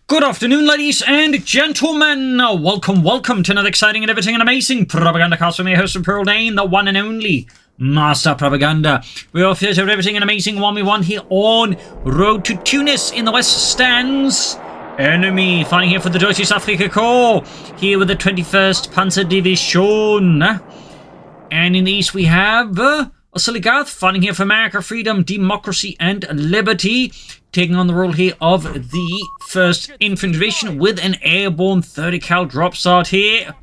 Good afternoon, ladies and gentlemen. Welcome to another exciting and everything and amazing Propagandacast from your host, Pearl Dane, the one and only Master Propaganda. We are here to everything and amazing 1v1 here on Road to Tunis. In the west stands enemy fighting here for the Deutsche Afrika Corps, here with the 21st Panzer Division. And in the east we have Oziligath fighting here for America, freedom, democracy and liberty, taking on the role here of the 1st Infantry Division with an airborne 30 cal drop start here.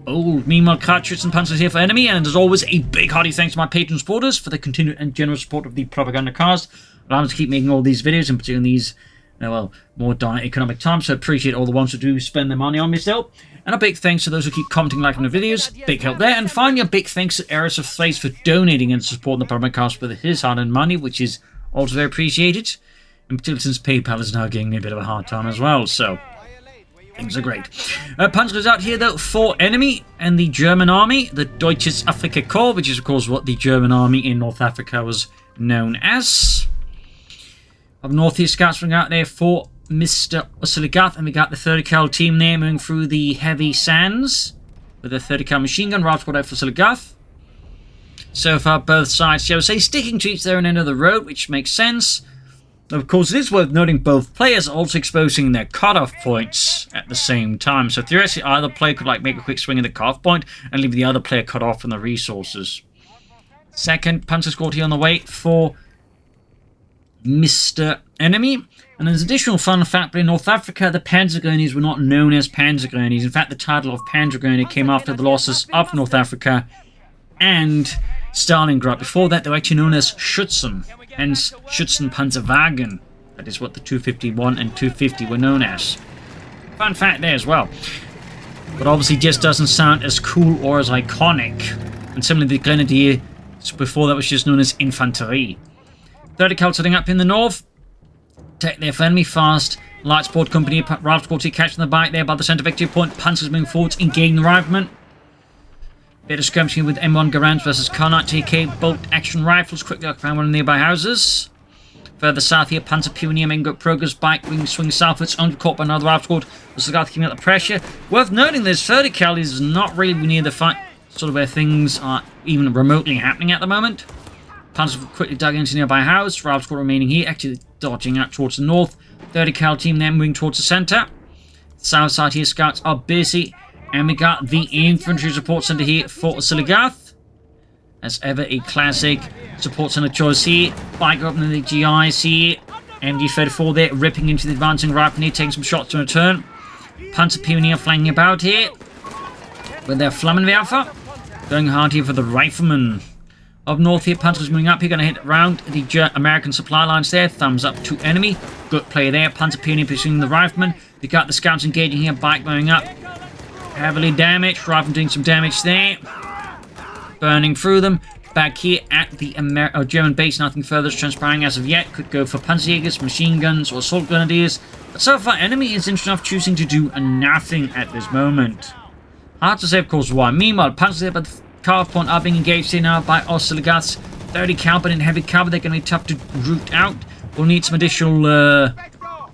Meanwhile, cartridges and panzers here for enemy, and as always, a big hearty thanks to my patron supporters for the continued and generous support of the Propagandacast. Allow me to keep making all these videos, and particularly in these, more dire economic times, so I appreciate all the ones who do spend their money on me still. And a big thanks to those who keep commenting, liking the videos, big help there. And finally, a big thanks to Eris of Thrace for donating and supporting the Propagandacast with his hard-earned money, which is also very appreciated. In particular, since PayPal is now giving me a bit of a hard time as well, so things are great. Panzer is out here, though, for enemy and the German army, the Deutsche Afrika Corps, which is, of course, what the German army in North Africa was known as. Up north here, scouts running out there for Mr. Oziligath, and we got the 30 cal team there moving through the heavy sands with a 30 cal machine gun, right squad out for Oziligath. So far, both sides, shall we say, sticking to each their own end of the road, which makes sense. Of course, it is worth noting both players are also exposing their cutoff points at the same time. So theoretically, either player could make a quick swing at the cutoff point and leave the other player cut off from the resources. Second Panzer squad here on the way for Mr. Enemy. And there's additional fun fact, but in North Africa, the Panzergrenadiers were not known as Panzergrenadiers. In fact, the title of Panzergrenadier came after the losses of North Africa and Stalingrad. Before that, they were actually known as Schützen. Hence, Schützenpanzerwagen. That is what the 251 and 250 were known as. Fun fact there as well. But obviously just doesn't sound as cool or as iconic. And similarly, the Grenadier, before that was just known as Infantry. 30 cal setting up in the north. Tech there for enemy, fast. Light Support Company, Ralph Squad catching the bike there by the centre victory point. Panzers moving forwards, engaging the riflemen. Bit of skirmishing with M1 Garands versus Coh3 TK bolt action rifles, quickly occupying one of the nearby houses. Further south here, Panzer Pioneer making good progress, bike wing swing southwards, only caught by another Rifle Squad. Oziligath keeping up the pressure. Worth noting this 30 cal is not really near the fight, sort of where things are even remotely happening at the moment. Panzer quickly dug into nearby house, Rifle Squad remaining here, actually dodging out towards the north. 30 cal team then moving towards the centre. South side here, scouts are busy. And we got the Infantry Support Center here for Oziligath. As ever, a classic support center choice here. Bike opening the GIs here. MG34 there, ripping into the advancing rifle here, taking some shots in return. Panzer Pioneer flanking about here with their Flammenwerfer. Going hard here for the riflemen. Up north here, Panzer's moving up here, going to hit around the American supply lines there. Thumbs up to enemy. Good play there. Panzer Pioneer pursuing the riflemen. We got the scouts engaging here, bike going up. Heavily damaged, rifle doing some damage there. Burning through them. Back here at the German base, nothing further is transpiring as of yet. Could go for Panzerjägers, machine guns, or assault grenadiers. But so far, enemy is interesting enough choosing to do nothing at this moment. Hard to say, of course, why. Meanwhile, Panzers at the car point are being engaged here now by Oziligath's 30 cal, but in heavy cover. They're going to be tough to root out. We'll need some additional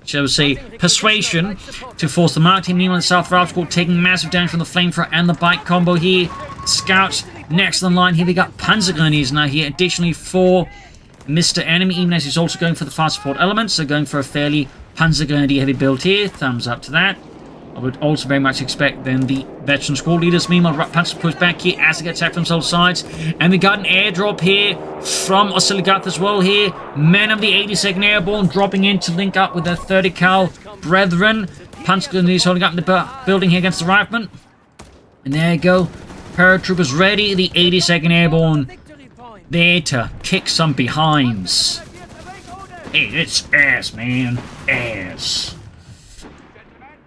shall we say, persuasion to force them out. Meanwhile, the South Ralph Squad taking massive damage from the flamethrower and the bike combo here. Scouts next on the line here. We got Panzergrenadiers now here. Additionally, for Mr. Enemy, even as he's also going for the fast support elements. So going for a fairly Panzergrenadier heavy build here. Thumbs up to that. I would also very much expect then the veteran squad leaders. Meanwhile, Panzer push back here as they get attacked from both sides. And we got an airdrop here from Oziligath as well here. Men of the 82nd Airborne dropping in to link up with their 30 cal brethren. Panzer holding up in the building here against the riflemen. And there you go. Paratroopers ready. The 82nd Airborne there to kick some behinds. Hey, it's ass, man. Ass.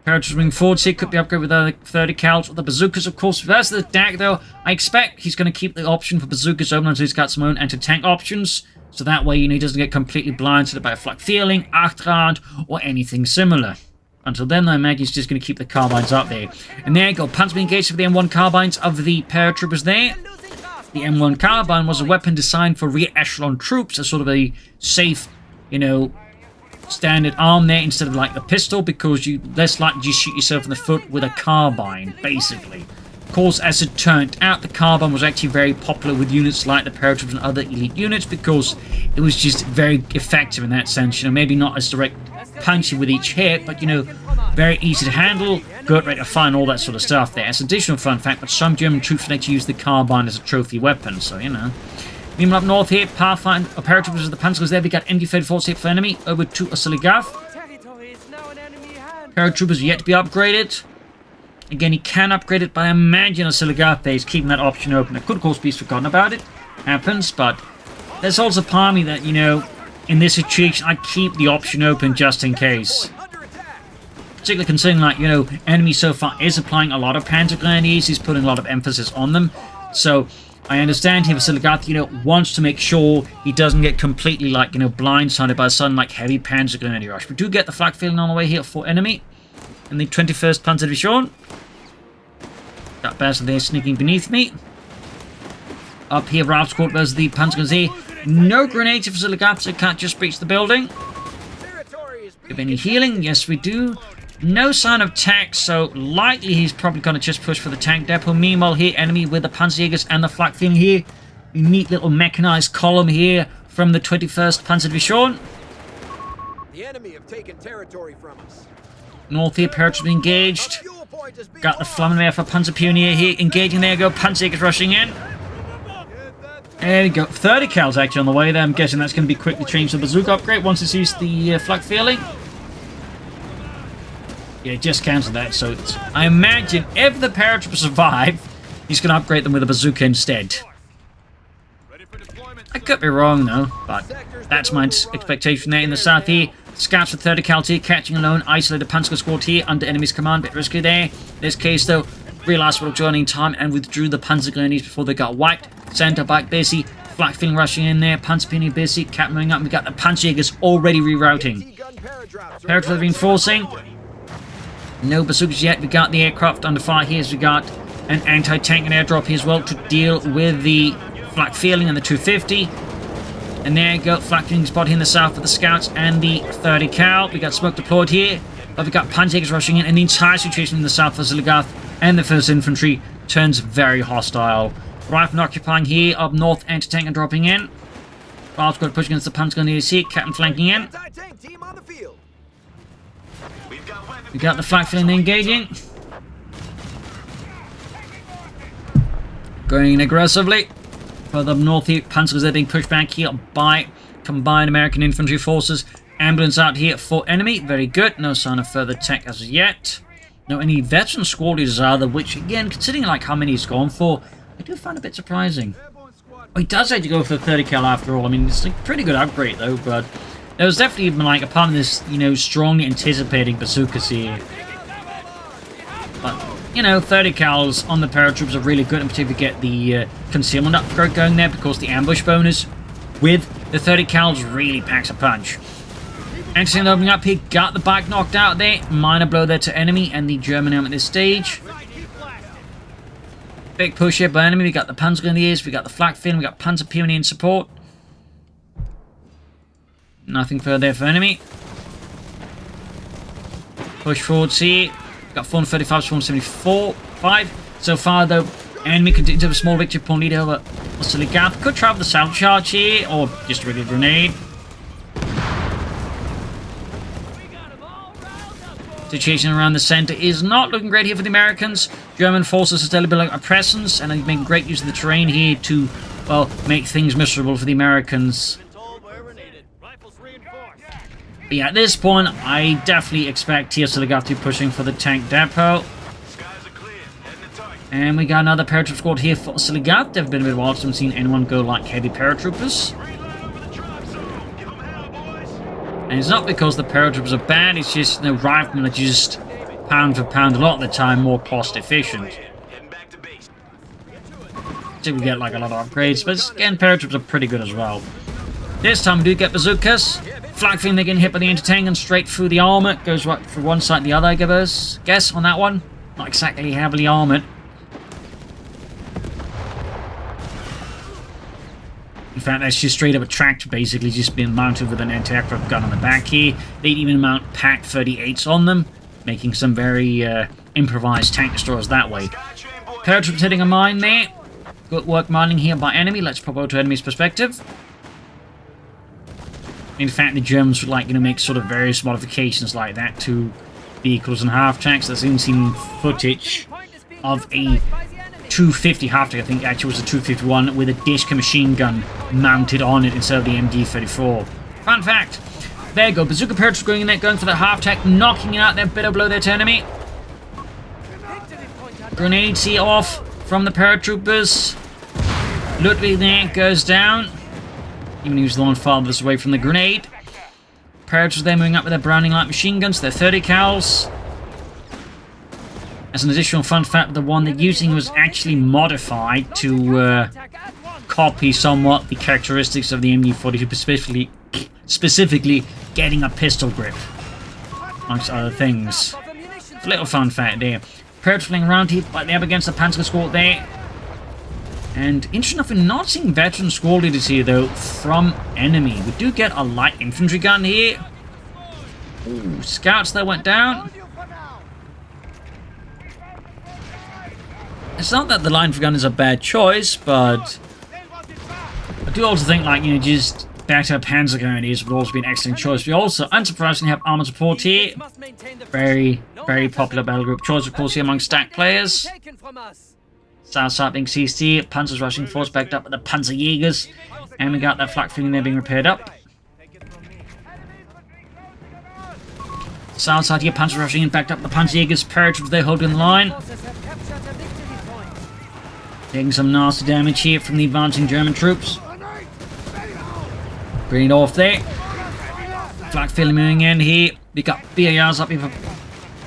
Paratroopers moving forward here, could be upgraded with other 30 cals or the bazookas, of course. That's the DAK, though. I expect he's going to keep the option for bazookas open until he's got some own anti-tank options. So that way, he doesn't get completely blindsided by a flak feeling, Achtrand, or anything similar. Until then, though, Maggie's just going to keep the carbines up there. And there you go. Panzer being engaged with the M1 carbines of the paratroopers there. The M1 carbine was a weapon designed for rear echelon troops as sort of a safe, standard arm there instead of like the pistol, because you less likely to shoot yourself in the foot with a carbine, basically. Of course, as it turned out, the carbine was actually very popular with units like the paratroopers and other elite units because it was just very effective in that sense. You know, maybe not as direct punching with each hit, but, you know, very easy to handle, good rate of fire, and all that sort of stuff there. As an additional fun fact, but some German troops would actually use the carbine as a trophy weapon, so, you know. Meanwhile, up north here, Pathfinder paratroopers of the Panzers there. We got MD-34 here for enemy over to Oziligath. Paratroopers yet to be upgraded. Again, he can upgrade it, but I imagine Oziligath is keeping that option open. It could, of course, be forgotten about it. Happens, but there's also part of me that, you know, in this situation, I keep the option open just in case. Particularly considering, like, you know, enemy so far is applying a lot of Panzer Grenadiers. He's putting a lot of emphasis on them. So I understand here Oziligath, you know, wants to make sure he doesn't get completely, like, you know, blindsided by sudden, like, heavy Panzer Grenadier rush. We do get the flak feeling on the way here for enemy. And the 21st Panzer Division. That bastard there sneaking beneath me. Up here, Ralph's Court versus the Panzer Grenadier. No grenades for Oziligath, so can't just breach the building. Have any healing? Yes, we do. No sign of tech, so likely he's probably going to just push for the tank depot. Meanwhile, here, enemy with the Panzerjägers and the flak feeling here. A neat little mechanized column here from the 21st Panzer Division. The enemy have taken territory from us. North here, paratroopers engaged. Got the Flammenwehr for Panzer Pioneer here engaging. There you go, Panzerjägers rushing in. There you go, 30 cals actually on the way there. I'm guessing that's going to be quickly changed to the bazooka upgrade once it's used the flak feeling. Yeah, just cancelled that, so it's, I imagine if the paratroopers survive, he's going to upgrade them with a bazooka instead. I could be wrong, though, but that's my expectation there. In the south here, scouts with 30 cal here, catching alone, isolated Panzer squad here under enemy's command. Bit risky there. In this case, though, realised what joining time and withdrew the Panzer Grenadiers before they got wiped. Center back busy, flak feeling rushing in there, Panzer Pioneer busy, cap moving up, and we got the Panzerjägers already rerouting. Paratroopers reinforcing. No bazookas yet. We got the aircraft under fire here. We got an anti-tank and airdrop here as well to deal with the flak feeling and the 250. And there you go, flak feeling spot here in the south for the scouts and the 30 cal. We got smoke deployed here, but we got Panzerjägers rushing in, and the entire situation in the south for Oziligath and the 1st Infantry turns very hostile. Riflemen occupying here up north, anti-tank and dropping in. Ralph's got to push against the Panzer Grenadiers here, Captain flanking in. We got the flak feeling engaging. Going in aggressively. Further up north here, Panzers are being pushed back here by combined American infantry forces. Ambulance out here for enemy. Very good. No sign of further tech as yet. No any veteran squad leaders either, which again, considering like how many he's gone for, I do find a bit surprising. Oh, he does actually go for the 30 cal after all. I mean, it's a pretty good upgrade though, but there was definitely even like a part of this, you know, strongly anticipating bazookas here. But, you know, 30 cals on the paratroopers are really good, in particular get the concealment upgrade going there, because the ambush bonus with the 30 cals really packs a punch. Excellent opening up here, got the back knocked out there. Minor blow there to enemy and the German arm at this stage. Big push here by enemy. We got the Panzer Grenadiers, we got the flak feeling, we got Panzer Pioneer in support. Nothing further there for enemy. Push forwards here. Got 435, 474, 5. So far, though, enemy continues to have a small victory point lead over Oziligath. Could try the salvage charge here, or just a regular grenade. Situation around the center is not looking great here for the Americans. German forces are still building a presence, and they're making great use of the terrain here to, well, make things miserable for the Americans. But yeah, at this point, I definitely expect Oziligath to be pushing for the tank depot. And we got another paratroop squad here for Oziligath. They've been a bit wild, so I haven't seen anyone go like heavy paratroopers. And it's not because the paratroopers are bad, it's just the riflemen are just pound for pound a lot of the time more cost efficient. So we get like a lot of upgrades, but again, paratroopers are pretty good as well. This time we do get bazookas. Flak feeling they're getting hit by the anti-tank and straight through the armor. Goes right for one side and the other, I guess, on that one. Not exactly heavily armored. fact, that's just straight up a tractor, basically, just being mounted with an anti-aircraft gun on the back here. They'd even mount Pak 38s on them, making some very improvised tank destroyers that way. Paratroops hitting a mine there. Good work mining here by enemy. Let's pop over to enemy's perspective. In fact, the Germans would like, make sort of various modifications like that to vehicles and half-tracks. There's even seen footage of a 250 half-track, I think actually was a 251, with a Dishka machine gun mounted on it instead of the MD-34. Fun fact. There you go. Bazooka paratroops going in there, going for the half-track, knocking it out there, better blow there to enemy. Grenades here off from the paratroopers. Ludwig there goes down. Even he was the one farthest away from the grenade. Paratroopers there moving up with their Browning light machine guns, their 30 cals. As an additional fun fact, the one they're using was actually modified to copy somewhat the characteristics of the MD-42, specifically getting a pistol grip, amongst other things. A little fun fact there. Paratroopers flying around here, right there up against the Panzer escort there. And interesting enough, we're not seeing veteran squad leaders here, though, from enemy. We do get a light infantry gun here. Ooh, scouts that went down. It's not that the line for gun is a bad choice, but I do also think, just better Panzer grenadiers would also be an excellent choice. We also, unsurprisingly, have Armoured Support here. Very, very popular battle group choice, of course, here among DAK players. South side being CC, Panzer's rushing force backed up with the Panzerjägers, and we got that flak feeling they're being repaired up. South side here, Panzer rushing in, backed up with the Panzerjägers, paratroopers they holding the line. Taking some nasty damage here from the advancing German troops. Bring it off there. Flak feeling moving in here. We got BARs up here for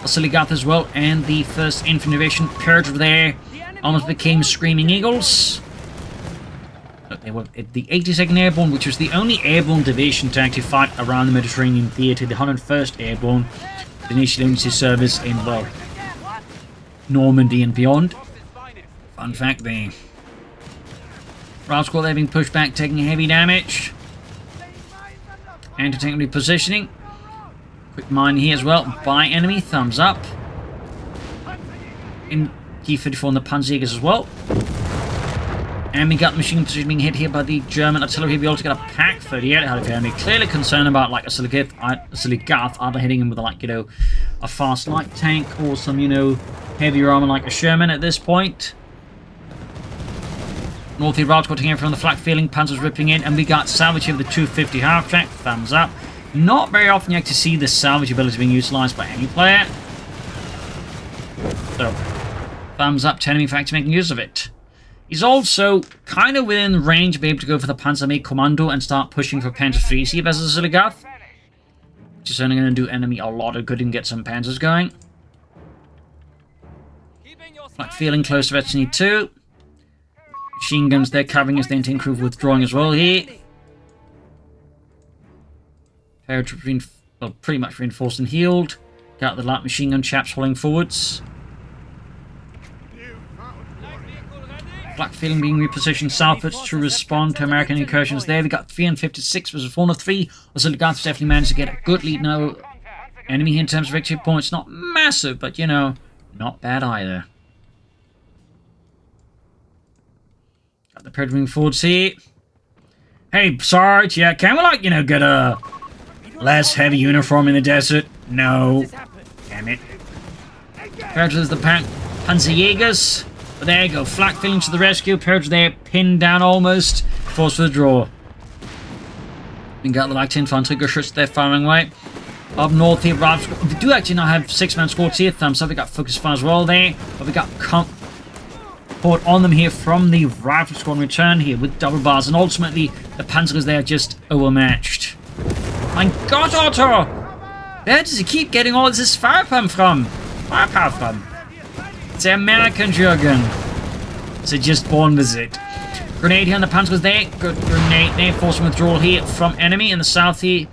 Oziligath as well, and the 1st Infantry Division paratrooper there. Almost became Screaming Eagles. Look, they were the 82nd Airborne, which was the only airborne division to actually fight around the Mediterranean theatre. The 101st Airborne initially went to service in, well, Normandy and beyond. Fun fact there. Route squad there being pushed back, taking heavy damage. Anti-tank repositioning. Quick mine here as well by enemy. Thumbs up. In T-54 on the Panzerjägers as well. And we got the machine position being hit here by the German artillery. We also got a Pak 38 out of enemy. Clearly concerned about Oziligath either hitting him with a fast light tank or some, heavier armor like a Sherman at this point. North Route squad taking in from the flak feeling, Panzer's ripping in, and we got salvage here with the 250 half track. Thumbs up. Not very often you actually see the salvage ability being utilized by any player. So, thumbs up to enemy factor making use of it. He's also kind of within range to be able to go for the Panzerarmee Kommando and start pushing for Panzer 3 here versus Oziligath, which is only going to do enemy a lot of good and get some Panzers going. Like feeling close to Veteran 2. Machine guns there covering as the anti-tank crew withdrawing as well here. Paratroops pretty much reinforced and healed. Got the light machine gun chaps falling forwards. Flak feeling being repositioned southwards to respond to American incursions there. We got 3 and 56 versus 4 and 3. Oziligath definitely managed to get a good lead now. Enemy here in terms of victory points, not massive, but not bad either. Got the Predator moving forwards here. Hey, Sarge, yeah, can we get a less heavy uniform in the desert? No. Damn it. Predators the Panzerjägers. But there you go, flak feeling to the rescue. Purge there, pinned down almost. Forced withdraw. We got the light infantry Geschütz there firing away. Up north here, we do actually now have 6-man squads here. Thumbs up, we got focus fire as well there. But we got support on them here from the rifle squad return here with double bars. And ultimately, the Panzers there are just overmatched. My God, Otto! Where does he keep getting all this firepower from? It's the American Jürgen. So just born with it. Grenade here on the Panzers there. Good grenade there. Forcing withdrawal here from enemy in the south here.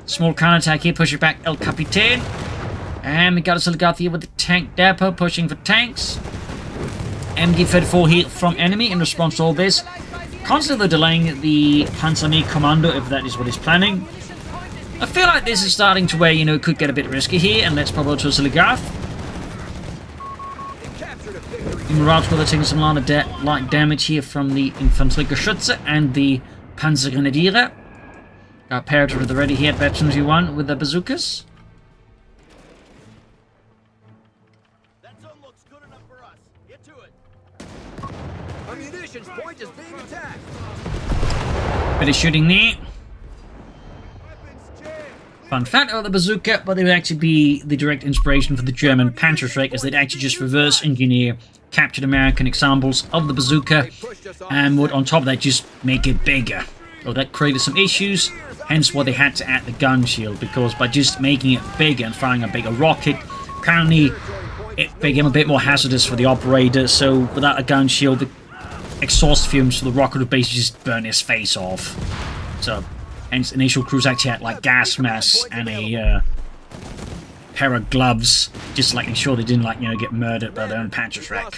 Small counterattack here. Pushing back El Capitan. And we got Oziligath here with the tank depot. Pushing for tanks. MD-34 here from enemy in response to all this. constantly delaying the Panzerarmee Commando, if that is what he's planning. I feel like this is starting to where, you know, it could get a bit risky here, and let's probably to Oziligath. The Marauder Squad are taking some light damage here from the Infantry Geschütze and the Panzergrenadiere. Got paired with the ready here at Veterans U1 with the bazookas. That zone looks good enough for us. Get to it. A munitions point is being attacked. Bit of shooting there. Fun fact about the bazooka, but they would actually be the direct inspiration for the German Panzerschreck, as they'd actually just reverse engineer captured American examples of the bazooka and would on top of that just make it bigger. So that created some issues, hence why they had to add the gun shield, because by just making it bigger and firing a bigger rocket, apparently it became a bit more hazardous for the operator, so without a gun shield, the exhaust fumes for the rocket would basically just burn his face off. So hence initial crews actually had like gas masks and a pair of gloves, just like ensure they didn't, like, you know, get murdered by their own Panzerschreck.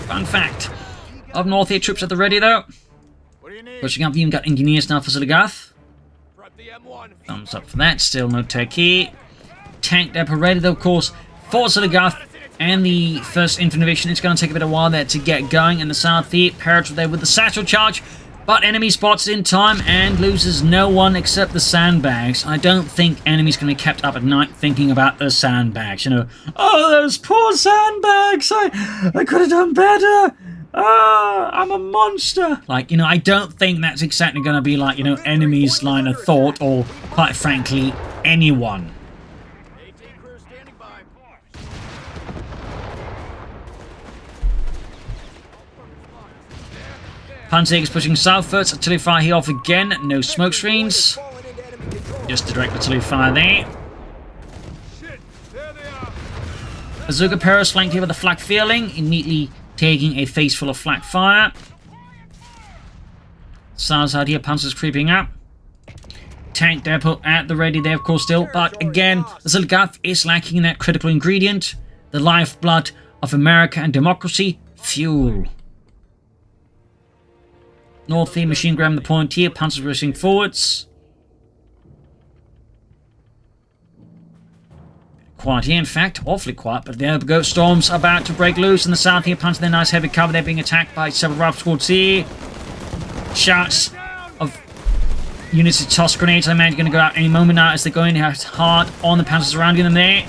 Fun fact. Up north here, troops at the ready though. Pushing up, you've got engineers now for Oziligath. Thumbs up for that, still no tech here. Tank depot ready though, of course, for Oziligath and the 1st Infantry Division. It's going to take a bit of a while there to get going in the south here. Parrots were there with the satchel charge, but enemy spots in time and loses no one except the sandbags. I don't think enemies going to be kept up at night thinking about the sandbags. You know, oh, those poor sandbags! I could have done better! Ah, I'm a monster! Like, you know, I don't think that's exactly going to be like, you know, enemies' line of thought, or, quite frankly, anyone. Panzerjäger pushing southwards, artillery fire here off again, no smoke screens. Just direct artillery fire there. Bazooka Paris flanked here with the flak feeling, immediately taking a face full of flak fire. SARS out here, Panzer's creeping up. Tank depot at the ready there, of course, still. But again, Oziligath is lacking in that critical ingredient, the lifeblood of America and democracy, fuel. North here, machine grabbing the point here, Panzer's rushing forwards. Quiet here, in fact, awfully quiet, but there we go. Storms about to break loose in the south here. Panzer, their nice heavy cover. They're being attacked by several rival squads here. Shots of units of toss grenades, I imagine, going to go out any moment now as they're going hard on the Panzers surrounding them there.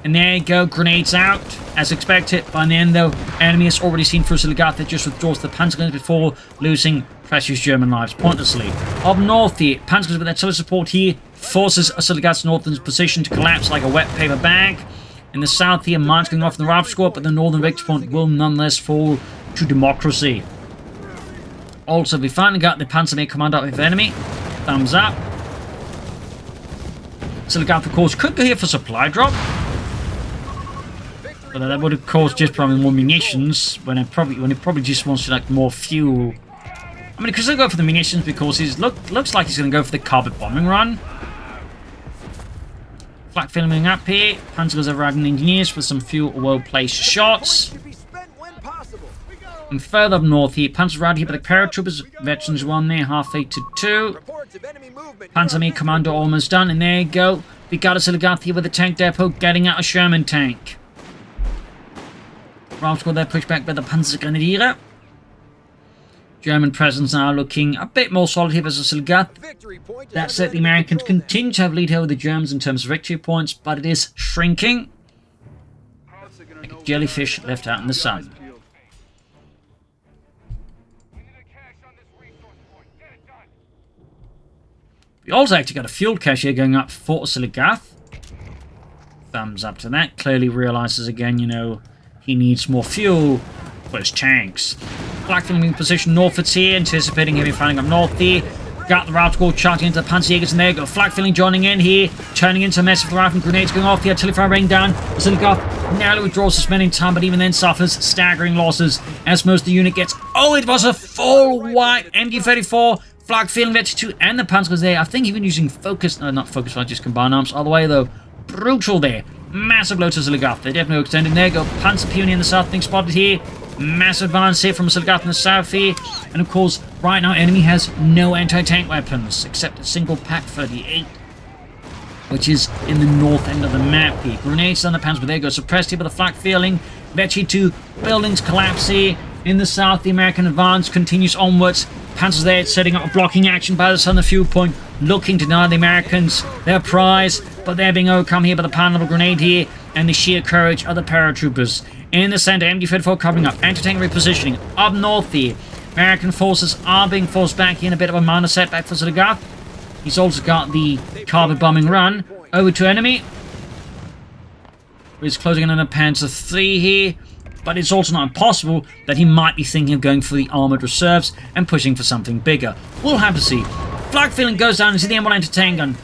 And there you go, grenades out, as expected. By the end, though, enemy has already seen through Oziligath that just withdraws the Panzer guns before losing precious German lives pointlessly. Up north here, Panzer guns with artillery support here forces Oziligath's northern position to collapse like a wet paper bag. In the south here, mines going off in the rival squad, but the northern victory point will nonetheless fall to democracy. Also, we finally got the Panzerarmee command up with enemy. Thumbs up. Oziligath, of course, could go here for supply drop. But that would have caused just probably more munitions when it probably just wants to, like, more fuel. I mean, he could still go for the munitions because he's looks like he's going to go for the carpet bombing run. Flak filming up here. Panzers are arriving engineers with some fuel well-placed shots. And further up north here, Panzers right here by the paratroopers. Veterans 1 there, halfway to 2. Panzerarmee Commando almost done, and there you go. We got Oziligath here with the tank depot getting out a Sherman tank. Rival squad there pushed back by the Panzergrenadiere. German presence now looking a bit more solid here versus Oziligath. That said, the Americans continue to have lead over the Germans in terms of victory points, but it is shrinking. Like a jellyfish left out in the sun. We also actually got a fuel cache here going up for Oziligath. Thumbs up to that. Clearly realizes again, you know, he needs more fuel for his tanks. Flak filming position northwards here, anticipating heavy fighting up north here. Got the route squad charging into the Panzerjägers, and there you go. Flak filling joining in here, turning into a mess with the rifle grenades going off. The artillery fire raining down. Oziligath narrowly withdraws, suspending time, but even then suffers staggering losses as most of the unit gets. Oh, it was a full white MG34. Flak filling Veteran 2 and the Panzers there. I think even using focus, no, not focus fire, just combined arms all the way though. Brutal there. Massive blow to Oziligath. They definitely extending. There you go. Panzer Peony in the south being spotted here. Massive advance here from Oziligath in the south here. And of course, Right now, enemy has no anti-tank weapons, except a single Pak-38, which is in the north end of the map here. Grenades on the pans, but there you go. Suppressed here by the flak feeling. Eventually, 2 buildings collapse here. In the south, the American advance continues onwards. Panzers there setting up a blocking action by the southern fuel point, looking to deny the Americans their prize, but they're being overcome here by the pound-level grenade here and the sheer courage of the paratroopers. In the center, MD-34 covering up, anti-tank repositioning. Up north here, American forces are being forced back in a bit of a minor setback for Oziligath. He's also got the carpet bombing run over to enemy. He's closing in on a Panzer III here, but it's also not impossible that he might be thinking of going for the armored reserves and pushing for something bigger. We'll have to see. Flak feeling goes down into the M1 anti-tank gun.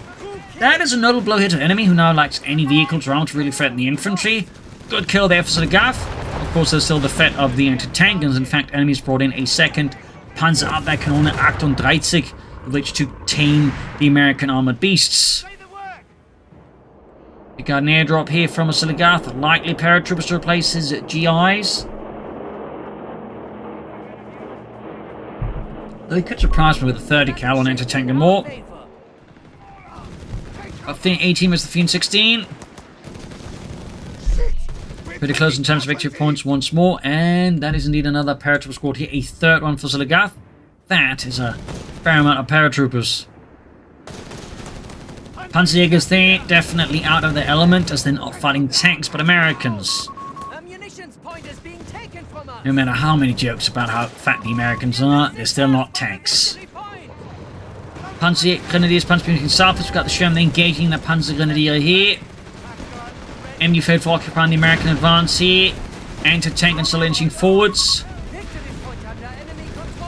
That is a notable blow here to enemy who now lacks any vehicles around to really threaten the infantry. Good kill there for Oziligath. Of course, there's still the threat of the anti-tank guns. In fact, enemies brought in a second Panzerabwehrkanone 38, with which to tame the American armored beasts. We got an airdrop here from Oziligath, likely paratroopers to replace his GIs. Though he could surprise me with a 30 cal on anti-tank and more. Up Fiend 18 was the Fiend 16. Pretty close in terms of victory points once more, and that is indeed another paratrooper squad here, a third one for Oziligath. That is a fair amount of paratroopers. Panzerjägers there, definitely out of their element as they're not fighting tanks but Americans. No matter how many jokes about how fat the Americans are, they're still not tanks. Panzer Grenadiers, Panzer south, we've got the Sherman engaging the Panzer Grenadier here. MD-34 occupying the American advance here. Anti-tank and still inching forwards.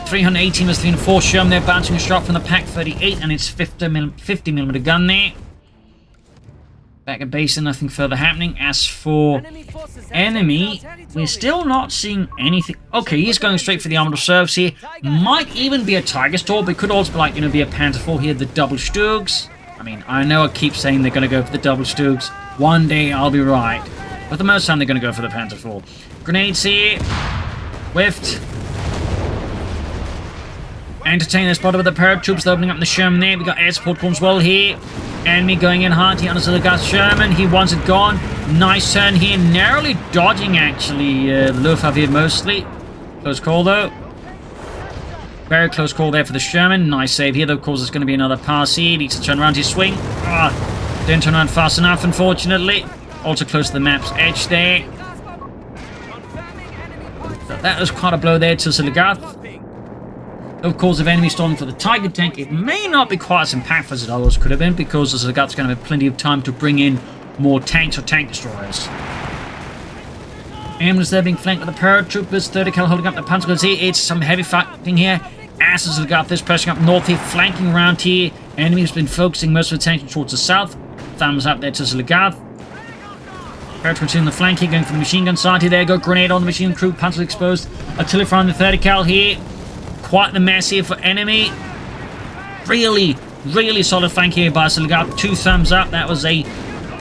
318 was 304 Sherman there, bouncing a shot from the Pak-38 and its 50mm gun there. Back at base and nothing further happening. As for enemy, we're still not seeing anything. Okay, he's going straight for the armored reserves here. Might even be a Tiger Store, but it could also be like, be a Panzer IV here, the double Stugs. I mean, I know I keep saying they're going to go for the double Stugs. One day I'll be right. But the most time they're going to go for the Panzer IV. Grenades here. Whiffed. Entertain the spot with the paratroops. They're opening up the Sherman there. We got air support comes well here. Enemy going in hard here on Oziligath Sherman. He wants it gone. Nice turn here. Narrowly dodging, actually, the Luftwaffe here mostly. Close call, though. Very close call there for the Sherman. Nice save here, though. Of course, there's going to be another pass here. Needs to turn around his swing. Didn't turn around fast enough, unfortunately. Also close to the map's edge there. So that was quite a blow there to Oziligath. Of course, if enemy stalling for the Tiger tank, it may not be quite as impactful as it otherwise could have been, because Oziligath's going to have plenty of time to bring in more tanks or tank destroyers. Ambulance there being flanked with the paratroopers. 30 cal holding up the Panzer here. It's some heavy fighting here. As Oziligath is pressing up north here, flanking around here. Enemy has been focusing most of attention towards the south. Thumbs up there to Oziligath. Paratroopers in the flank here, going for the machine gun side here. There you go, grenade on the machine crew. Panzer exposed. Artillery firing the 30 cal here. Quite the mess here for enemy. Really, really solid flank here by Oziligath. 2 thumbs up. That was a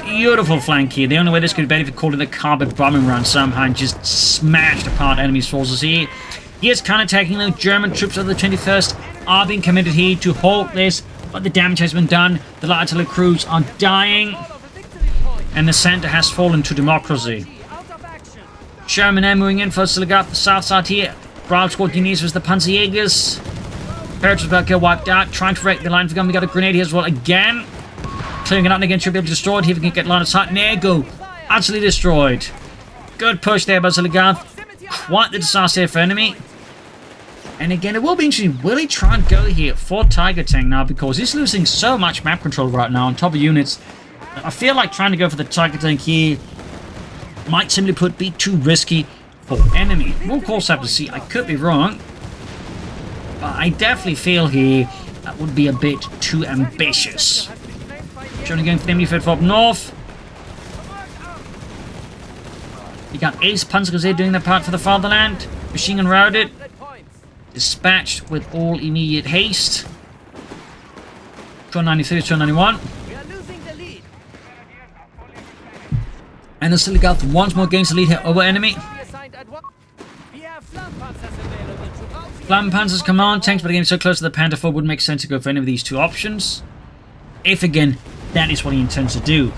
beautiful flank here. The only way this could be better if you called it a carpet bombing run somehow and just smashed apart enemy's forces here. He is counterattacking. The German troops of the 21st are being committed here to halt this, but the damage has been done. The light artillery crews are dying, and the center has fallen to democracy. Sherman air moving in for Oziligath, the south side here. Brown squad units was the Panzerjägers. Paratroopers about to get wiped out, trying to wreck the line of the gun. We got a grenade here as well again. Clearing it out, and again should be able to destroy it. Here we can get line of sight. And there you go. Utterly destroyed. Good push there by Oziligath. Quite the disaster here for enemy. And again, it will be interesting. Will he try and go here for Tiger Tank now? Because he's losing so much map control right now on top of units. I feel like trying to go for the Tiger Tank here might simply put be too risky for enemy. We'll of course have to see. I could be wrong. But I definitely feel here that would be a bit too ambitious. Showing going for the MD-34 up north. You got Ace Panzers here doing their part for the fatherland. Machine gun routed. Dispatched with all immediate haste. 293, 291. And Oziligath once more gains the lead here over enemy. Flammenpanzers command tanks, but again, so close to the Panther 4 wouldn't make sense to go for any of these two options. If again, that is what he intends to do.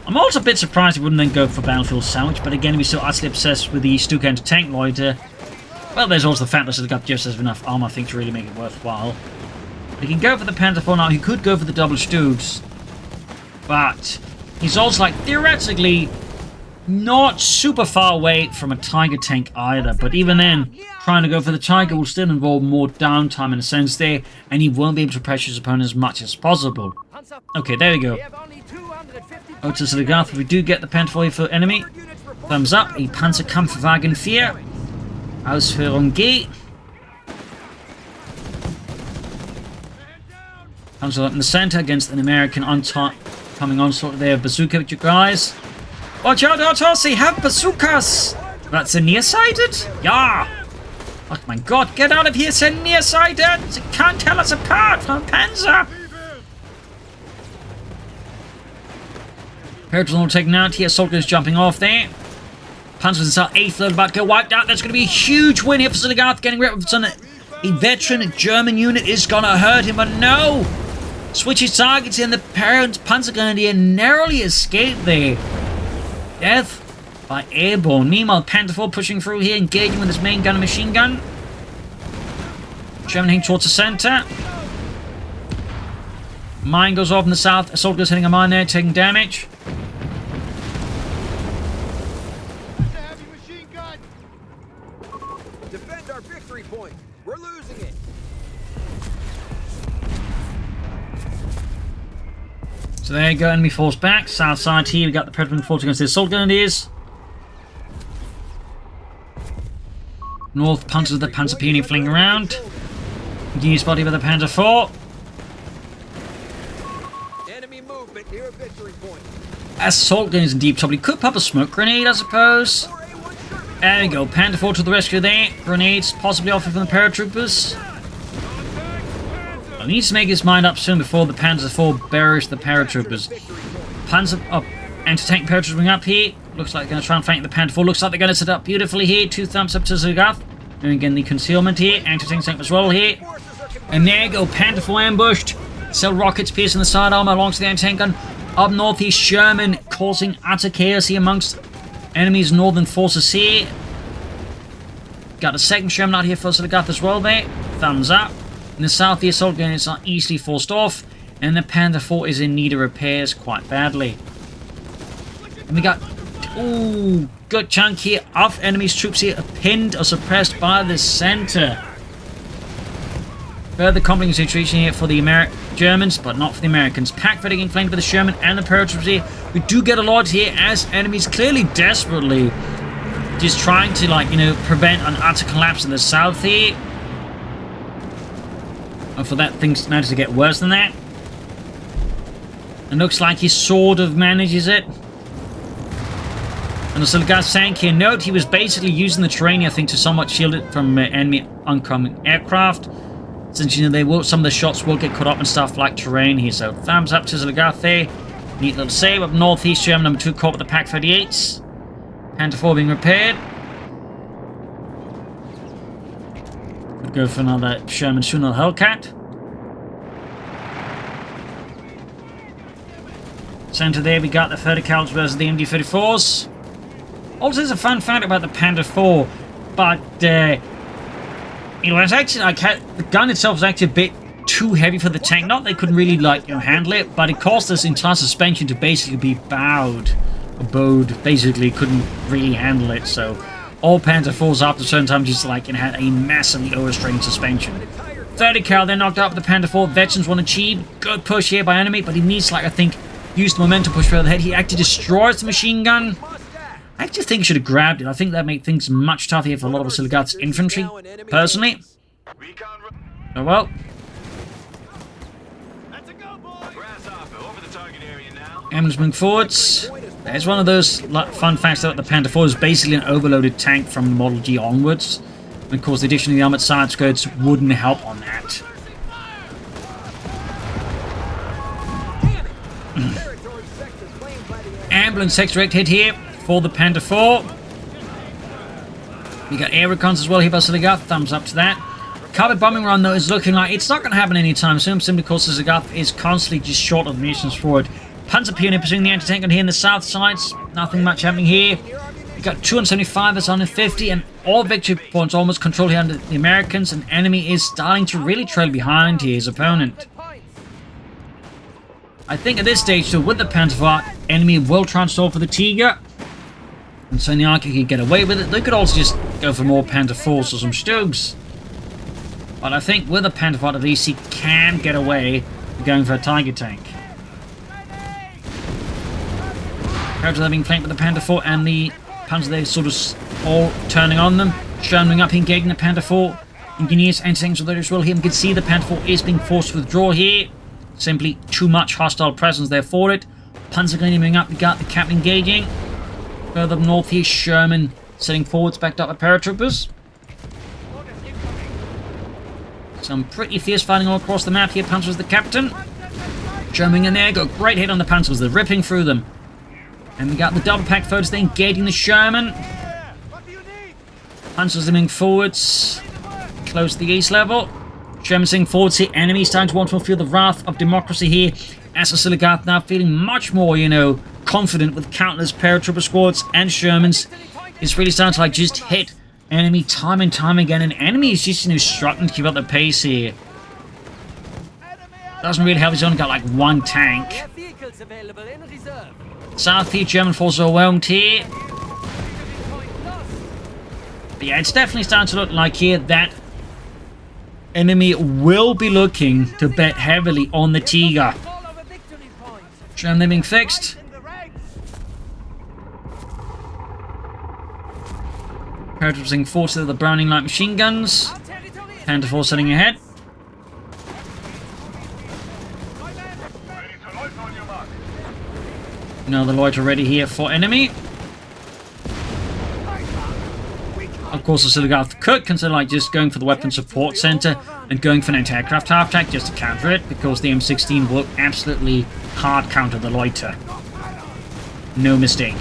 I'm also a bit surprised he wouldn't then go for battlefield sandwich, but again, we're still utterly obsessed with the Stuka anti-tank loiter. Well, there's also the fact that Oziligath just has enough armor, I think, to really make it worthwhile. But he can go for the Panther 4 now. He could go for the double Stugs, but he's also, like, theoretically not super far away from a Tiger tank either. But even then, trying to go for the Tiger will still involve more downtime in a sense there, and he won't be able to pressure his opponent as much as possible. Okay, there we go. Oh, to Oziligath, if we do get the Panther 4 for enemy, thumbs up. A Panzerkampfwagen 4. Ausführung G. Comes up in the center against an American coming onslaught there. Bazooka with you guys. Watch out, Autos, they have bazookas! That's a nearsighted? Yeah! Oh my god, get out of here, it's a nearsighted! They can't tell us apart from a Panzer! Paratroopers all taken out here, soldiers jumping off there. Panzers in South 8th load about to get wiped out. That's going to be a huge win here for Oziligath. Getting rid of a veteran German unit is going to hurt him, but no! Switches targets in the parent Panzer Grenadier narrowly escaped there. Death by Airborne. Meanwhile, Panther 4 pushing through here, engaging with his main gun and machine gun. German heading towards the center. Mine goes off in the south. Assault goes hitting a mine there, taking damage. Defend our victory point. We're losing it. So there you go, enemy force back. South side here, we got the Predator force against the assault grenadiers. North punches of the Panzer Peony fling around. Continues body by the Panther 4. Enemy movement near a victory point. Assault grenades in deep trouble. He could pop a smoke grenade, I suppose. There we go, Panther 4 to the rescue there. Grenades possibly offered from the paratroopers. He needs to make his mind up soon before the Panzer 4 buries the paratroopers. Panzer anti-tank paratroopers up here. Looks like they're going to try and flank the Panther 4. Looks like they're going to set up beautifully here. 2 thumbs up to Oziligath. Doing again the concealment here. Anti-tank tank as well here. And there you go, Panther 4 ambushed. Cell rockets piercing the side armor alongside the anti-tank gun. Up northeast, Sherman causing utter chaos here amongst enemies' northern forces here. Got a second Sherman out here for Oziligath as well there. Thumbs up. In the south, the assault grenades are easily forced off, and the Panther 4 is in need of repairs quite badly. And we got, ooh, good chunk here of enemy's troops here pinned or suppressed by the center. Further complicating situation here for the Germans, but not for the Americans. Pack getting flanked by the Sherman and the paratroopers here. We do get a lot here as enemies clearly desperately just trying to, like, you know, prevent an utter collapse in the south here. And for that, things manage to get worse than that. It looks like he sort of manages it. And also the guy saying here, note he was basically using the terrain, I think, to somewhat shield it from enemy oncoming aircraft. Since, you know, some of the shots will get caught up in stuff like terrain here. So thumbs up to Oziligath there. Neat little save. Up northeast, German number 2 caught with the Pack 38s. Panther 4 being repaired. Could go for another Sherman soon, another Hellcat. Center there, we got the 30 calibers versus the MD-34s. Also, there's a fun fact about the Panther 4, but you know, it's actually the gun itself is actually a bit too heavy for the tank. Not that they couldn't really, like, you know, handle it, but it caused this entire suspension to basically be bowed. Basically couldn't really handle it. So all Panther 4s after a certain time just, like, you know, had a massively overstrained suspension. 30 cal then knocked out with the Panther 4. Veterans won achieved. Good push here by enemy, but he needs, like, I think, use the momentum push further ahead. He actually destroys the machine gun. I actually think he should have grabbed it. I think that made things much tougher here for a lot of Oziligath's infantry, personally. Oh well. Ambulance moving forwards. There's one of those fun facts that the Panther 4 is basically an overloaded tank from the Model G onwards. And of course, the addition of the armored side skirts wouldn't help on that. Ambulance sector direct hit here for the Panther 4. We got air recons as well here by Oziligath. Thumbs up to that. carpet bombing run, though, is looking like it's not going to happen anytime soon, simply because Oziligath is constantly just short of munitions for it. Panzer Pioneer pursuing the anti-tank gun here in the south sides. Nothing much happening here. We got 275 as 150, and all victory points almost controlled here under the Americans, and enemy is starting to really trail behind here, his opponent. I think at this stage, though, with the Panzerfaust, enemy will try and stall for the Tiger. And so the Archer could get away with it. They could also just go for more Panzerfaust or some Stugs. But I think with a Panzerfaust, at least he can get away going for a Tiger tank. Characters are being flanked with the Panzerfaust, and the Panzer, they sort of all turning on them. Sherman up, engaging the Panzerfaust. Engineers and tanks with it as well here. You can see the Panzerfaust is being forced to withdraw here. Simply too much hostile presence there for it. Panzergrenadier moving up, we got the Cap engaging. Further up north here, Sherman setting forwards, backed up by paratroopers. Some pretty fierce fighting all across the map here. Panzer's the captain. Sherman in there, got a great hit on the Panzers, they're ripping through them. And we got the double pack photos there engaging the Sherman. Panzers moving forwards, close to the east level. Sherman sitting forwards here. Enemy starting to want to feel the wrath of democracy here. As Oziligath now feeling much more, you know, confident with countless paratrooper squads and Shermans. It's really starting to like just hit enemy time and time again. And enemy is just, you know, struggling to keep up the pace here. Doesn't really help, he's only got like one tank. South here, German forces are overwhelmed here. But yeah, it's definitely starting to look like here that enemy will be looking to bet heavily on the Tiger. German, they're being fixed. Paratroopers being forced to the Browning light machine guns. Panzerfaust setting ahead. Another loiter ready here for enemy. Of course, Oziligath could consider like just going for the weapon support center and going for an anti-aircraft half attack just to counter it, because the M16 will absolutely hard counter the loiter. No mistake.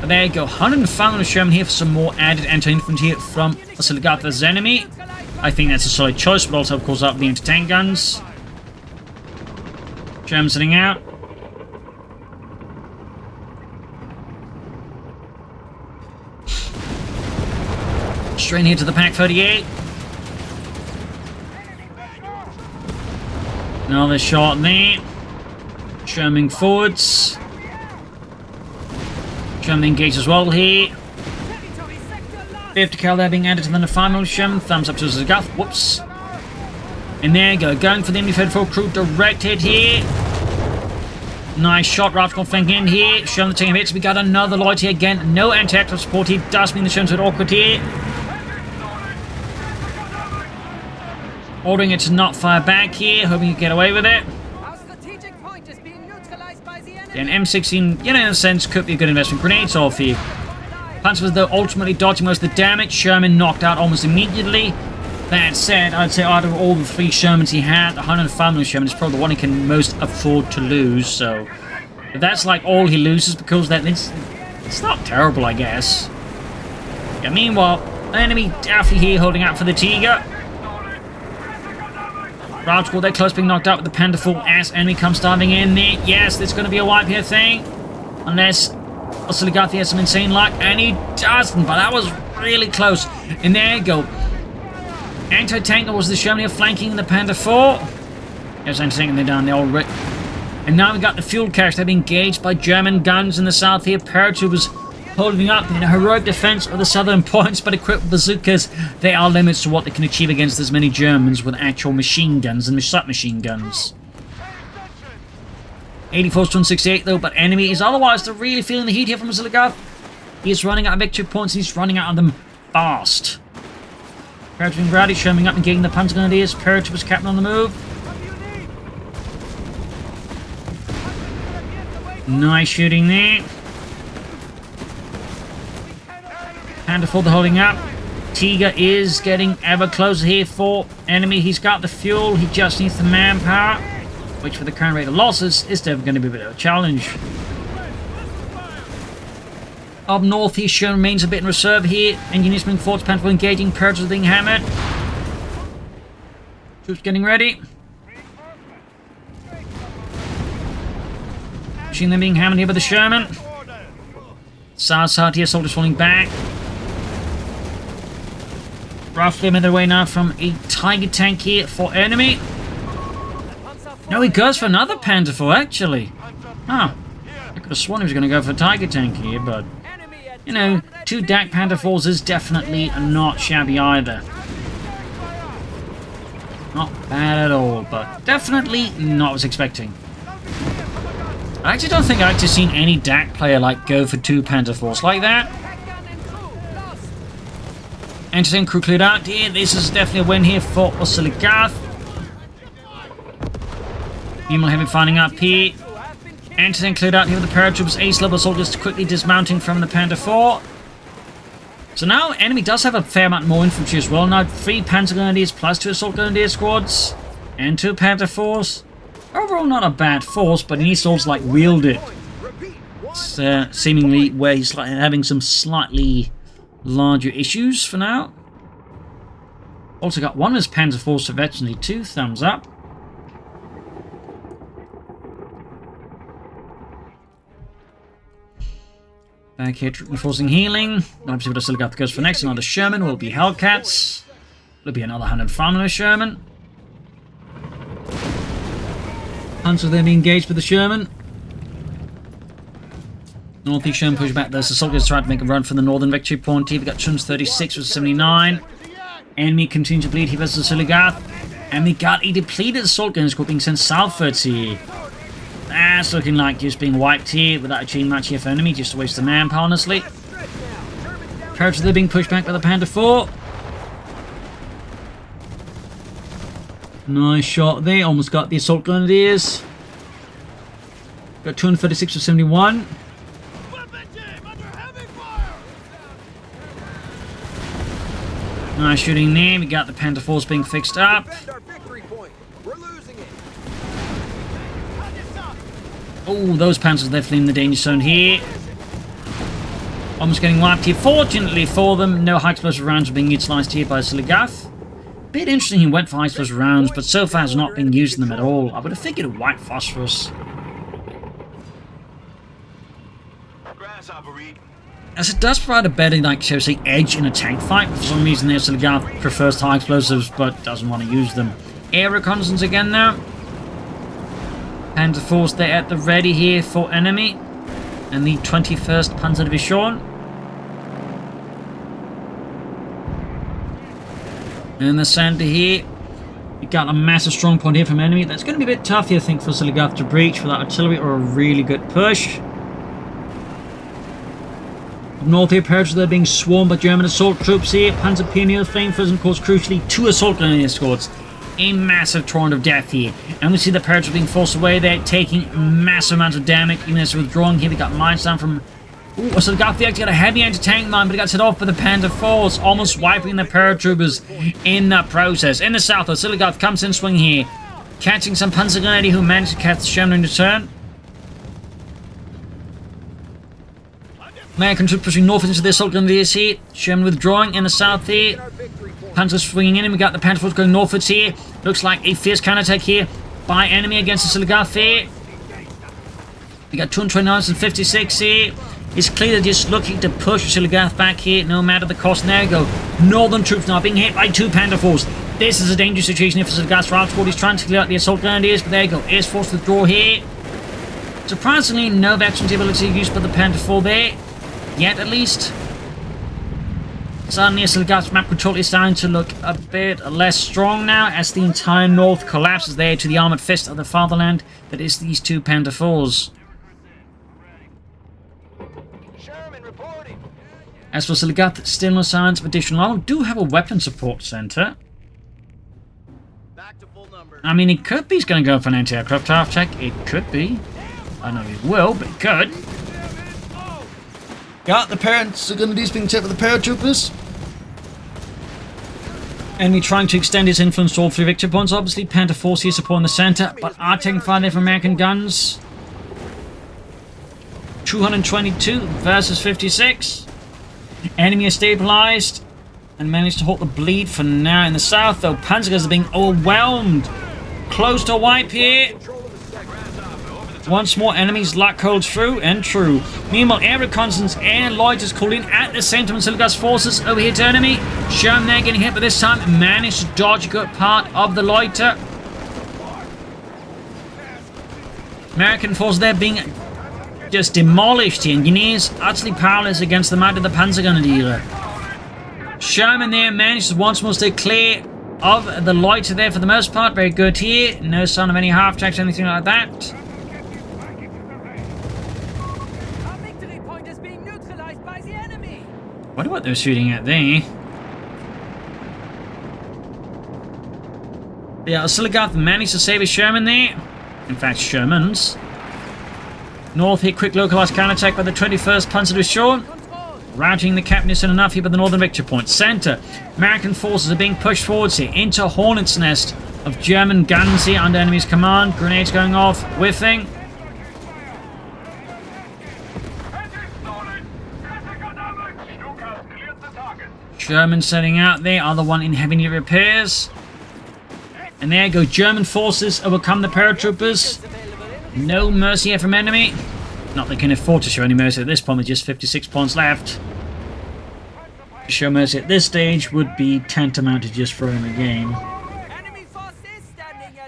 But there you go, 105 Sherman here for some more added anti-infantry from Oziligath's enemy. I think that's a solid choice, but also of course up the anti-tank guns. Sherman sitting out. Straight here to the Pack 38. Another shot there. Sherman forwards. Sherman engaged as well here. 50 cal there being added to the final Sherman. Thumbs up to Oziligath. Whoops. And there you go. Going for the MD-34 crew. Direct hit here. Nice shot. Rifle flank in here. Sherman taking hits. We got another light here again. No anti-aircraft support here. Does mean the Sherman's a bit awkward here. Ordering it to not fire back here, hoping you get away with it. Yeah, an M16, you know, in a sense, could be a good investment. Grenades off here. Panzers, though, ultimately dodging most of the damage. Sherman knocked out almost immediately. That said, I'd say out of all the three Shermans he had, the 105mm Sherman is probably the one he can most afford to lose. So, if that's like all he loses, because that it's not terrible, I guess. Yeah, meanwhile, enemy definitely here holding out for the Tiger. Round squad, they're close being knocked out with the Panzerfaust as enemy comes diving in there. Yes, there's going to be a wipe here thing. Unless Oziligath has some insane luck, and he doesn't, but that was really close. And there you go. Anti-tank was the Sherman here flanking the Panzerfaust. There's anti-tank and they're down there already. And now we've got the fuel cache. They've been engaged by German guns in the south here. Paratroopers holding up in a heroic defense of the southern points, but equipped with bazookas. There are limits to what they can achieve against as many Germans with actual machine guns and submachine guns. 84's 168 though, but enemy is otherwise they're really feeling the heat here from Oziligath. He's running out of victory points, he's running out of them fast. Paratroopers rowdy, showing up and getting the Panzergrenadiers. Paratroopers captain on the move. Nice shooting there. Panzerfaust holding up. Tiger is getting ever closer here for enemy. He's got the fuel. He just needs the manpower, which for the current rate of losses is definitely going to be a bit of a challenge. Up north, he remains a bit in reserve here. Engineers moving forwards. Panzerfaust engaging. Paratroopers being hammered. Troops getting ready. Machine them being hammered here by the Sherman. South here, soldiers falling back. Roughly a minute away now from a Tiger tank here for enemy. No, he goes for another Panzer IV, actually. Huh. I could have sworn he was going to go for a Tiger tank here, but... You know, 2 DAK Panther IVs is definitely not shabby either. Not bad at all, but definitely not what I was expecting. I actually don't think I've actually seen any DAK player like go for 2 Panther IVs like that. Entertain crew cleared out here. This is definitely a win here for Oziligath. Meanwhile, heavy firing up here. Entertain cleared out here with the paratroopers. Ace level soldiers quickly dismounting from the Panther IV. So now enemy does have a fair amount more infantry as well. Now 3 Panzer Grenadiers plus 2 Assault Grenadier squads and 2 Panther IVs. Overall, not a bad force, but he needs to also like wield it. It's seemingly where he's like having some slightly larger issues for now. Also got one of his Panzer IVs, so eventually 2 thumbs up. Back here, reinforcing healing. Not see what Oziligath goes for next. Another Sherman will be Hellcats. Will be another 100 Farmer Sherman. Hunter then engaged with the Sherman. Northeast Sherman push back. There's the soldiers trying to make a run for the northern victory point here. We got Tunis 36 with 79. Enemy continue to bleed here versus Oziligath. And we got a depleted assault gun squad being sent southwards here. That's looking like just being wiped here without a chain match here for enemy. Just a waste of manpower, honestly. Paratroopers are being pushed back by the Panther IV. Nice shot there. Almost got the assault grenadiers. Got 236 with 71. Nice shooting there. We got the Panther IVs being fixed up. Oh, those Panzers definitely in the danger zone here. Almost getting wiped here. Fortunately for them, no high explosive rounds are being utilised here by Oziligath. Bit interesting he went for high explosive rounds, but so far has not been using them at all. I would have figured a white phosphorus. As it does provide a better, like, shall we say, edge in a tank fight. For some reason, the Oziligath prefers high explosives, but doesn't want to use them. Air reconnaissance again now. Panzer IVs there at the ready here for enemy. And the 21st Panzer Division. In the center here, we got a massive strong point here from enemy. That's going to be a bit tough here, I think, for Oziligath to breach without artillery or a really good push. Up north here, paratroopers are being swarmed by German assault troops here. Panzer Pioneer, flamethrowers, and of course, crucially, 2 assault grenadier squads. A massive torrent of death here. And we see the paratroopers being forced away there, taking massive amounts of damage, even as they're withdrawing here. We got mines down from... Ooh, Oziligath actually got a heavy anti-tank mine, but it got set off by the Panther IVs, almost wiping the paratroopers in that process. In the south, Oziligath comes in swing here, catching some Panzer Grenadier who managed to catch the Sherman in return. American troops pushing north into the assault grenadiers here. Sherman withdrawing in the south here. Panzer swinging in, and we got the Panther IVs going northwards here. Looks like a fierce counterattack here by enemy against the Oziligath here. We got 229 and 56 here. It's clear they're just looking to push Oziligath back here, no matter the cost. And there you go. Northern troops now being hit by 2 Panther IVs. This is a dangerous situation here for Oziligath's route squad. He's trying to clear out the assault grenadiers, but there you go. Air's forced to withdraw here. Surprisingly, no veteran's ability used by the Panther IV there. Yet, at least. Suddenly, Oziligath's map control is starting to look a bit less strong now, as the entire north collapses there to the armoured fist of the fatherland that is these 2 Panther IVs. As for Oziligath, still no signs of additional armor. Do have a weapon support center. I mean, it could be he's going to go for an anti-aircraft half check. It could be. I know he will, but it could. Got the parents are going to do being checked with the paratroopers. Enemy trying to extend his influence to all 3 victory points. Obviously, Panther IVs here supporting the center, but are taking fire there from American guns. 222 versus 56. Enemy is stabilized. and managed to halt the bleed for now. In the south, though, Panzergrenadiers are being overwhelmed. Close to a wipe here. Once more, enemies luck holds true and true. Meanwhile, air reconnaissance and loiters called in at the center of Oziligath's forces over here to enemy. Sherman there getting hit, but this time managed to dodge a good part of the loiter. American forces there being just demolished here. Engineers utterly powerless against the might of the Panzergrenadier. Sherman there managed to once more stay clear of the loiter there for the most part. Very good here. No sign of any half-tracks or anything like that. Our victory point is being neutralized by the enemy. Wonder what they're shooting at there. Yeah, Oziligath managed to save his Sherman there. In fact, Shermans. North here, quick localized counterattack by the 21st Panzer Division. Routing the captain soon enough here by the northern victory point. Center. American forces are being pushed forwards here into a hornet's nest of German guns here under enemy's command. Grenades going off, whiffing. Sherman setting out there, other one in heavy need repairs. And there go German forces overcome the paratroopers. No mercy here from enemy. Not they can afford to show any mercy at this point with just 56 points left. To show mercy at this stage would be tantamount to just throwing the game.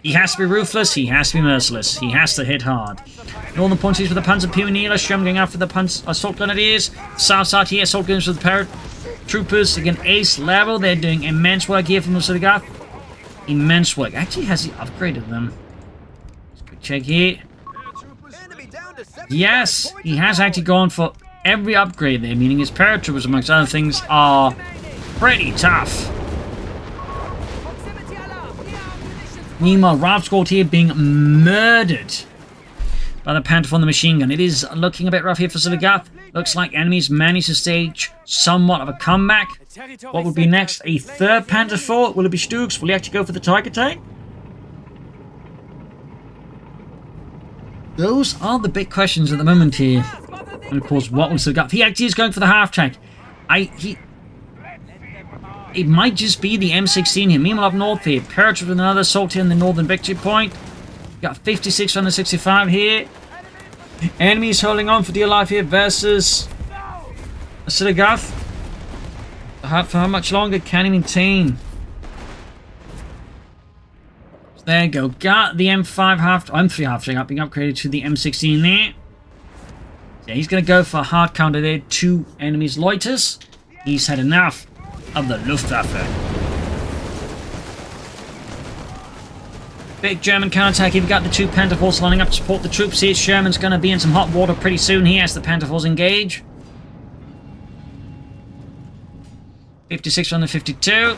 He has to be ruthless, he has to be merciless, he has to hit hard. Northern pointies for the Panzer Pioneer, Sherman going out for the Assault Grenadiers. South side here, Assault Gunners for the paratroopers. Again, ace level, they're doing immense work here from Oziligath. Immense work. Actually, has he upgraded them? Let's quick check here. Yes, he has actually gone for every upgrade there, meaning his paratroopers, amongst other things, are pretty tough. Meanwhile, Ralph squad here being murdered by the Panther from the machine gun. It is looking a bit rough here for Oziligath. Looks like enemies managed to stage somewhat of a comeback. What would be next? A third Panther 4? Will it be Stugs? Will he actually go for the target tank? Those are the big questions at the moment here. And of course, what will Oziligath? He actually is going for the half track. It might just be the M16 here. Meanwhile, up north here, paratroopers with another assault here in the northern victory point. Got 56 under 65 here. Enemies holding on for dear life here versus Oziligath. For how much longer can he maintain? So there you go. Got the M3 half track being upgraded to the M16 there. Yeah, he's going to go for a hard counter there to enemies loiters. He's had enough of the Luftwaffe. Big German counterattack. You've got the two Panther forces lining up to support the troops here. Sherman's going to be in some hot water pretty soon here as the Panther forces engage. 56 on the 52.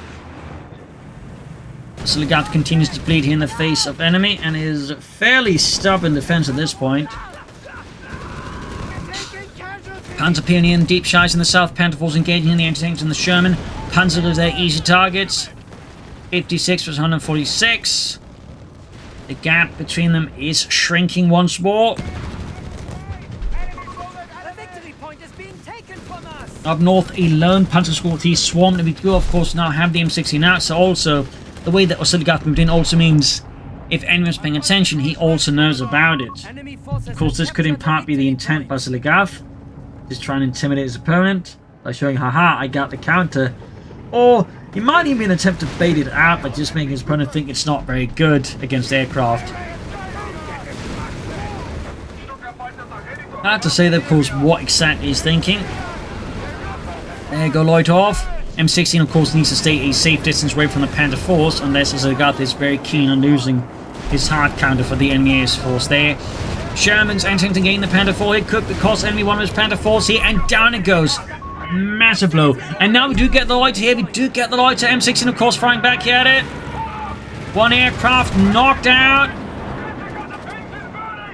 Oziligath continues to bleed here in the face of enemy and is fairly stubborn defense at this point. Panzer Pioneer and deep shies in the south. Panther forces engaging in the anti-tanks and the Sherman. Panzer are their easy targets. 56 versus 146. The gap between them is shrinking once more. Up north, a lone Panzer squad is swarmed, and we do of course now have the M16 out, so also the way that Oziligath moved in also means if anyone's paying attention, he also knows about it. Of course, this could in part be the intent by Oziligath, just trying to intimidate his opponent by showing, haha, I got the counter. Or he might even attempt to bait it out by just making his opponent think it's not very good against aircraft. Hard to say, of course, what exactly he's thinking. There you go, loiter off. M16, of course, needs to stay a safe distance away from the Panther force, unless Oziligath is very keen on losing his hard counter for the enemy air force there. Sherman's entering to gain the Panther 4. It could cost enemy one of his Panther 4s here, and down it goes. Massive blow. And now we do get the loiter here. We do get the loiter. M16, of course, firing back at it. One aircraft knocked out.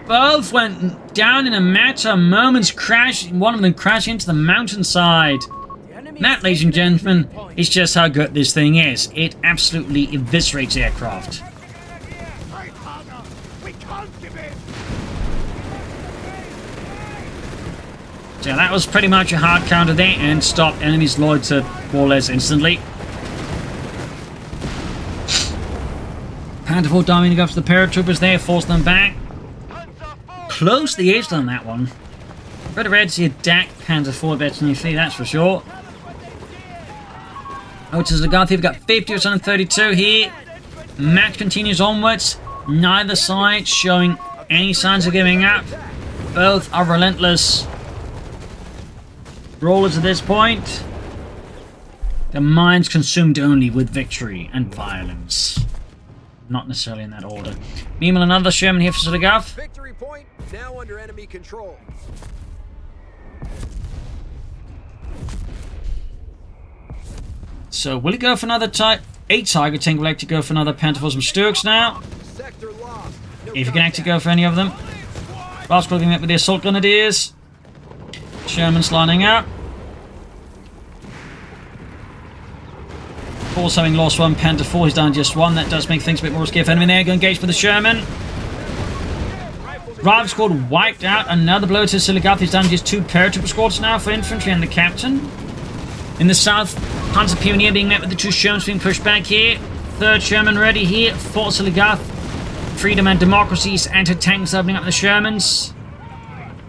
Both went down in a matter of moments. One of them crashed into the mountainside. And that, ladies and gentlemen, is just how good this thing is. It absolutely eviscerates aircraft. So yeah, that was pretty much a hard counter there and stopped enemies' loiter more or less instantly. Panther 4 diving up to the paratroopers there, force them back. Close to the edge on that one. Better read to see a DAK Panther 4 better than that's for sure. Oziligath, we've got 50 or something, 32 here. Match continues onwards. Neither side showing any signs of giving up. Both are relentless brawlers at this point. Their minds consumed only with victory and violence. Not necessarily in that order. Meanwhile, another Sherman here for Oziligath. Victory point now under enemy control. So will he go for another type 8 Tiger tank? Will actually go for another Panther for some Sturks now. Sector lost. No If you can actually go for any of them. Ross looking up with the assault grenadiers. Sherman's lining up. Also having lost one Panther 4, he's down just one. That does make things a bit more risky if enemy there. Go engage for the Sherman. Rival squad wiped out. Another blow to Oziligath. He's down just 2 paratrooper squads now for infantry and the captain. In the south, Panzer Pioneer being met with the 2 Shermans being pushed back here. 3rd Sherman ready here for Oziligath. Freedom and Democracy's anti-tanks opening up the Shermans.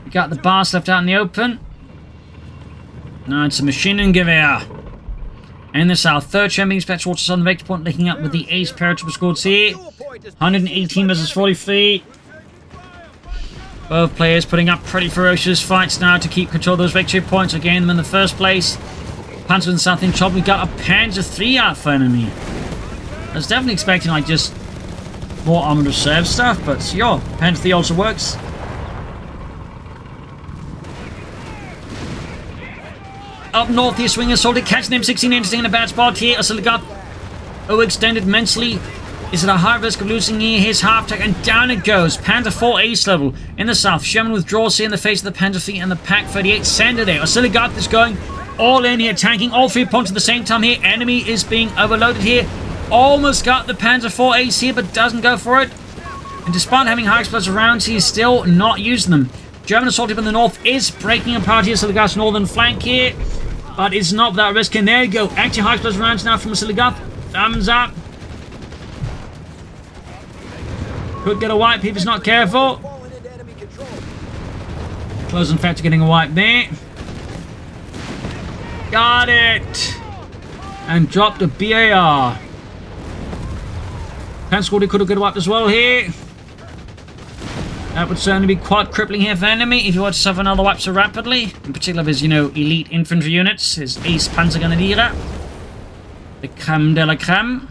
We got the bars left out in the open. Now it's a machine gun gewehr. In the south, 3rd Sherman being dispatched towards the southern victory point, linking up with the ace paratrooper squads here. 118 versus 43. Both players putting up pretty ferocious fights now to keep control of those victory points or gain them in the first place. Panzer in the south in trouble. We got a Panzer 3 out for enemy. I was definitely expecting like just more armored reserve stuff, but sure, Panzer 3 also works. Up north here, swinging assault, catching him 16 interesting in a bad spot here. Oziligath overextended mentally. Is at a high risk of losing here his half-tech, and down it goes. Panther 4 ace level in the south. Sherman withdraws here in the face of the Panther 3 and the Pack 38 Sender there. Oziligath is going all in here, tanking all 3 points at the same time here. Enemy is being overloaded here. Almost got the Panther 4 ace here, but doesn't go for it. And despite having high explosive rounds, he is still not using them. German assault in the north is breaking apart here. Oziligath's northern flank here, but it's not without risk. And there you go. Actually, high explosive rounds now from Oziligath. Thumbs up. Could get a wipe if he's not careful. Close, in fact, to getting a wipe there. Got it. And dropped a BAR. Pan squad could have got a wipe as well here. That would certainly be quite crippling here for enemy if you want to suffer another wipe so rapidly. In particular of his, elite infantry units. His Ace Panzergrenadiere. The creme de la creme.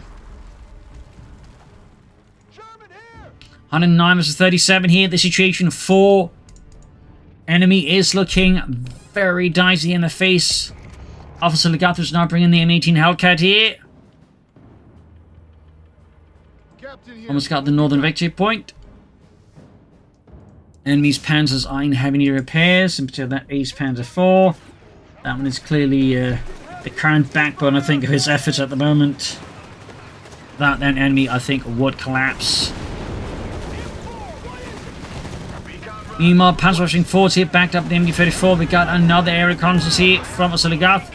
109 versus 37 here. The situation for enemy is looking very dicey in the face. Oziligath is now bringing the M18 Hellcat here. Almost got the northern victory point. Enemy's panzers are in heavy need repairs, in particular that Ace Panzer 4. That one is clearly the current backbone, I think, of his efforts at the moment. That then enemy, I think, would collapse. Meanwhile, Panzer rushing forward here, backed up the MD-34. We got another air reconnaissance here from Oziligath.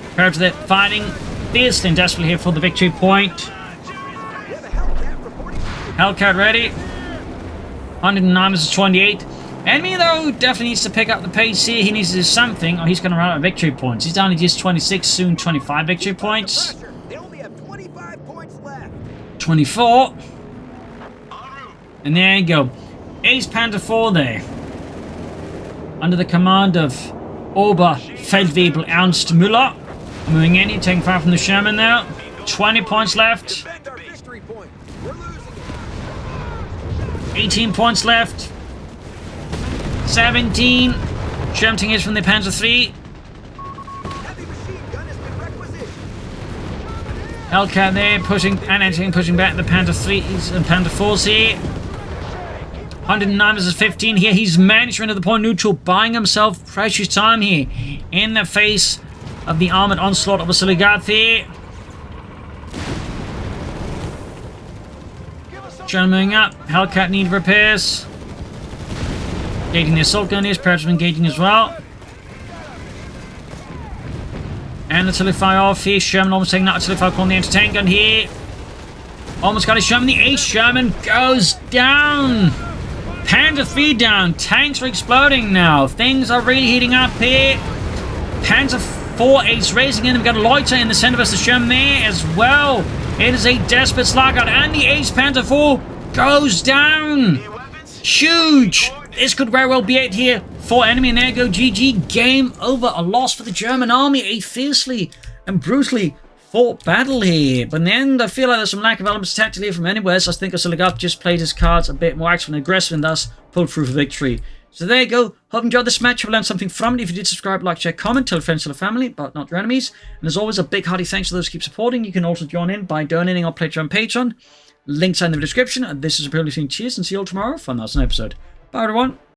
Compared to that, fighting fiercely and desperately here for the victory point. Hellcat ready. 109 versus 28. Enemy, though, definitely needs to pick up the pace here. He needs to do something, or he's going to run out of victory points. He's down to just 26, soon 25 victory points. They only have 25 points left. 24. And there you go. Ace Panther 4 there. Under the command of Oberfeldwebel Ernst Müller. Moving in, he's taking fire from the Sherman now. 20 points left. 18 points left. 17. Sherman taking hits from the Panzer 3. Hellcat there, pushing and pushing back the Panther 3s and Panther 4s here. 109 versus 15 here. He's managed to enter the point neutral, buying himself precious time here in the face of the armored onslaught of Oziligath here. Sherman moving up. Hellcat need repairs. Engaging the assault grenadiers. Predators engaging as well. And artillery fire off here. Sherman almost taking that artillery fire on the anti-tank gun here. Almost got his Sherman. The ace Sherman goes down. Panzer III down. Tanks are exploding now. Things are really heating up here. Panzer IV ace racing in. We've got a loiter in the center of the Sherman there as well. It is a desperate sluggout. And the ace Panzer IV goes down. Huge. This could very well be it here for enemy, and there go GG. Game over. A loss for the German army. A fiercely and brutally fought battle here. But in the end, I feel like there's some lack of elements tactically from anywhere, so I think Oziligath just played his cards a bit more active and aggressive and thus pulled through for victory. So there you go. Hope you enjoyed this match. Hope you learned something from it. If you did, subscribe, like, share, comment, tell friends, tell family, but not your enemies. And as always, a big hearty thanks to those who keep supporting. You can also join in by donating on Patreon. Links are in the description. And this is a purely thing. Cheers, and see you all tomorrow for another episode. Bye, everyone.